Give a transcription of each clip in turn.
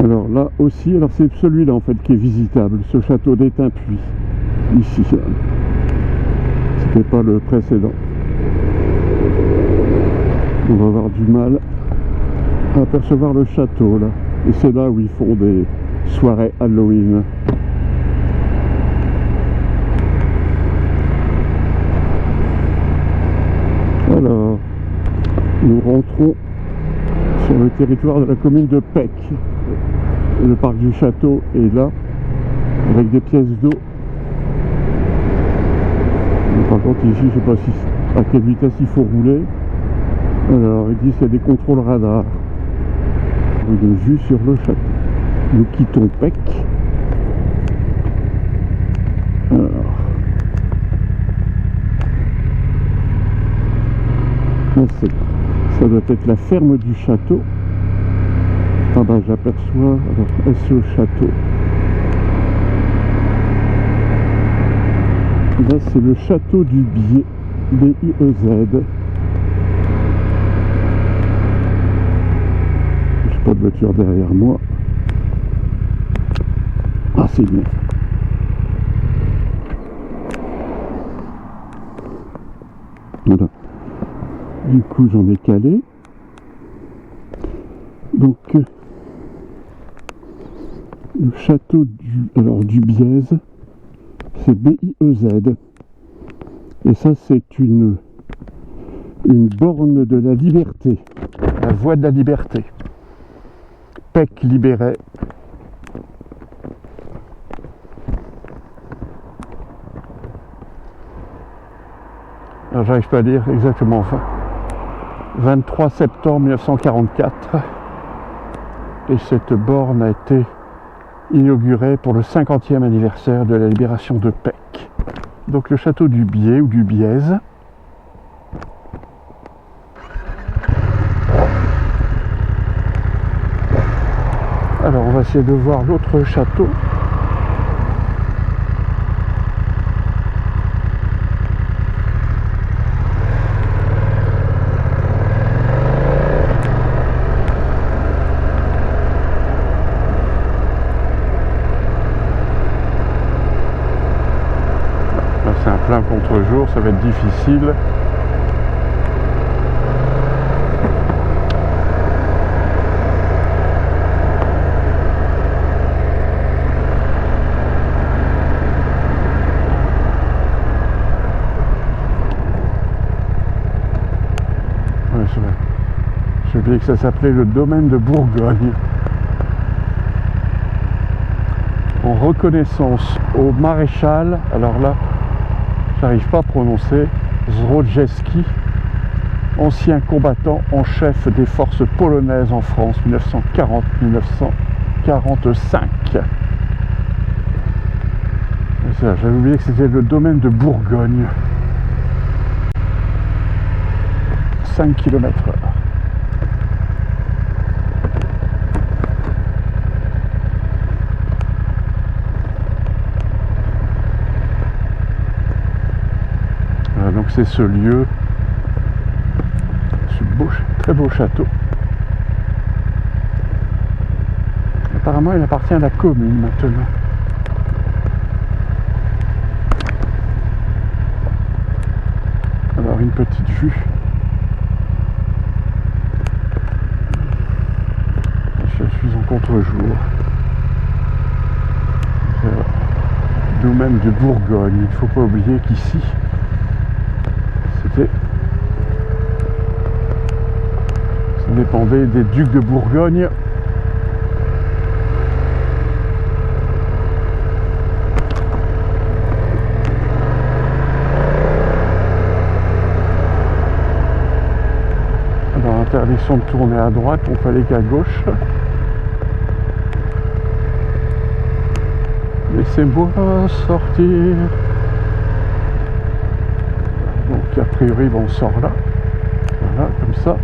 Alors là aussi, alors c'est celui-là en fait qui est visitable, ce château d'Étain-Puy, ici. C'était pas le précédent. On va avoir du mal à apercevoir le château là. Et c'est là où ils font des soirées Halloween. Alors, nous rentrons sur le territoire de la commune de Pec. Le parc du château est là, avec des pièces d'eau. Par contre ici, je ne sais pas à quelle vitesse il faut rouler. Alors, ils disent qu'il y a des contrôles radars. Une vue sur le château. Nous quittons Pec. Alors, ça doit être la ferme du château. Ah bah j'aperçois, alors est-ce le château? Là c'est le château du Biez, B-I-E-Z. J'ai pas de voiture derrière moi. Ah c'est bien. Voilà. Du coup j'en ai calé. Donc le château du Biez, c'est B-I-E-Z. Et ça c'est une borne de la liberté, la voie de la liberté. Pec libéré. Alors j'arrive pas à dire exactement, enfin 23 septembre 1944. Et cette borne a été inaugurée pour le 50e anniversaire de la libération de Pec. Donc le château du Biez ou du Biez. Alors on va essayer de voir l'autre château. C'est un plein contre-jour, ça va être difficile. Ouais, j'ai oublié que ça s'appelait le domaine de Bourgogne. En reconnaissance au maréchal, alors là, j'arrive pas à prononcer, Zdrojewski, ancien combattant en chef des forces polonaises en France, 1940-1945. J'avais oublié que c'était le domaine de Bourgogne. 5 km/h. Donc c'est ce lieu, ce très beau château. Apparemment il appartient à la commune maintenant. Alors une petite vue. Je suis en contre-jour. Domaine de Bourgogne. Il ne faut pas oublier qu'ici, ça dépendait des ducs de Bourgogne. Alors, interdiction de tourner à droite, on peut aller qu'à gauche. Laissez-moi sortir. Donc a priori on sort là. Voilà, comme ça.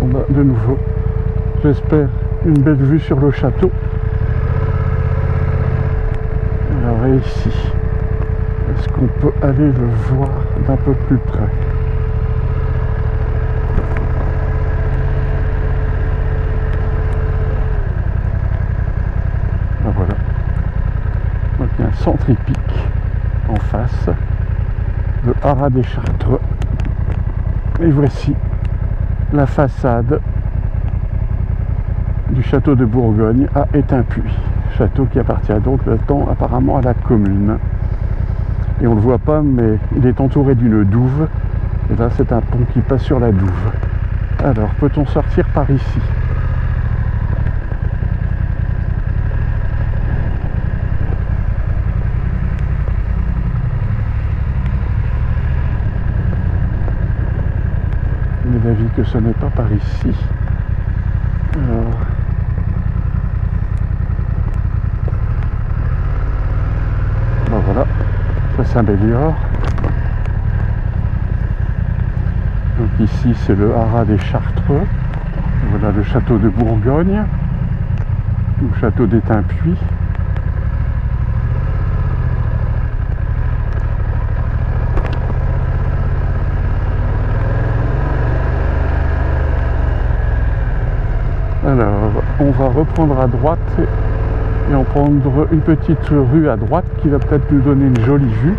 On a de nouveau, j'espère, une belle vue sur le château. Alors et ici, est-ce qu'on peut aller le voir d'un peu plus près? centre hippique en face, le haras des Chartreux. Et voici la façade du château de Bourgogne à Étain-Puy. Château qui appartient donc maintenant apparemment à la commune. Et on ne le voit pas, mais il est entouré d'une douve. Et là, c'est un pont qui passe sur la douve. Alors, peut-on sortir par ici ? On est d'avis que ce n'est pas par ici. Alors... ben voilà, ça s'améliore. Donc ici c'est le haras des Chartreux. Voilà le château de Bourgogne, le château d'Étain-Puy. Alors on va reprendre à droite et en prendre une petite rue à droite qui va peut-être nous donner une jolie vue.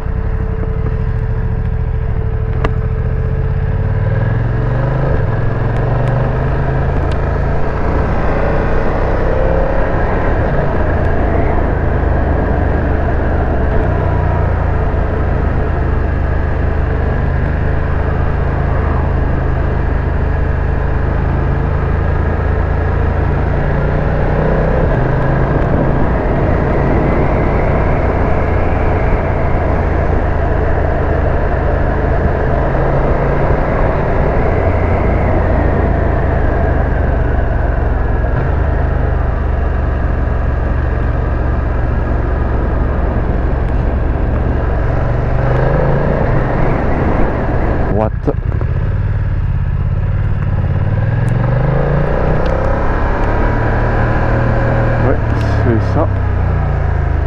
Ouais, c'est ça.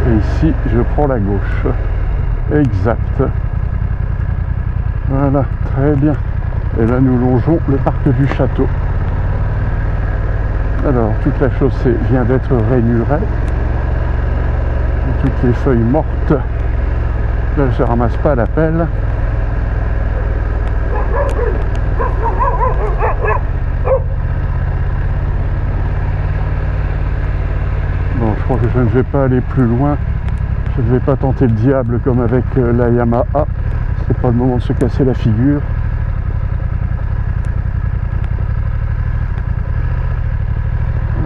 Et ici, je prends la gauche. Exact. Voilà, très bien. Et là, nous longeons le parc du château. Alors, toute la chaussée vient d'être rainurée. Toutes les feuilles mortes, là, elles ne se ramassent pas à la pelle. Bon, je crois que je ne vais pas aller plus loin. Je ne vais pas tenter le diable comme avec la Yamaha. C'est pas le moment de se casser la figure.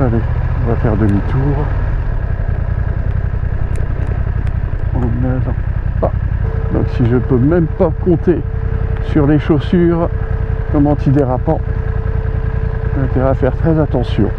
Allez, on va faire demi-tour. Donc si je peux même pas compter sur les chaussures comme antidérapant, j'ai intérêt à faire très attention.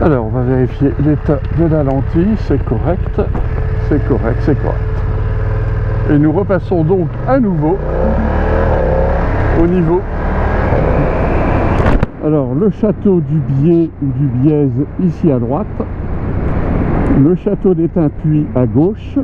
Alors, on va vérifier l'état de la lentille, c'est correct, c'est correct, c'est correct. Et nous repassons donc à nouveau au niveau. Alors, le château du Biais ou du Bièze ici à droite, le château d'Étain-Puy à gauche,